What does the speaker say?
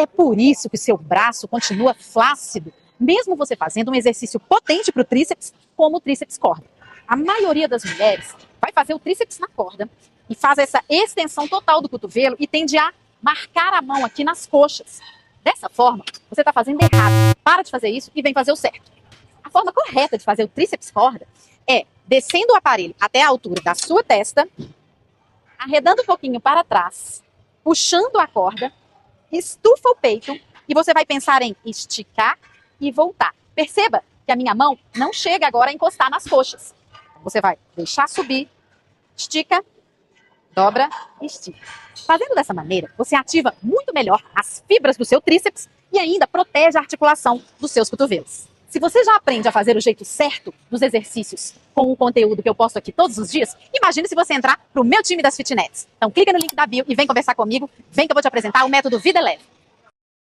É por isso que o seu braço continua flácido, mesmo você fazendo um exercício potente para o tríceps, como o tríceps corda. A maioria das mulheres vai fazer o tríceps na corda e faz essa extensão total do cotovelo e tende a marcar a mão aqui nas coxas. Dessa forma, você está fazendo errado. Para de fazer isso e vem fazer o certo. A forma correta de fazer o tríceps corda é descendo o aparelho até a altura da sua testa, arredando um pouquinho para trás, puxando a corda, estufa o peito e você vai pensar em esticar e voltar. Perceba que a minha mão não chega agora a encostar nas coxas. Você vai deixar subir, estica, dobra, estica. Fazendo dessa maneira, você ativa muito melhor as fibras do seu tríceps e ainda protege a articulação dos seus cotovelos. Se você já aprende a fazer o jeito certo dos exercícios com o conteúdo que eu posto aqui todos os dias, imagine se você entrar para o meu time das Fitnets. Então clica no link da bio e vem conversar comigo, vem que eu vou te apresentar o método Vida Leve.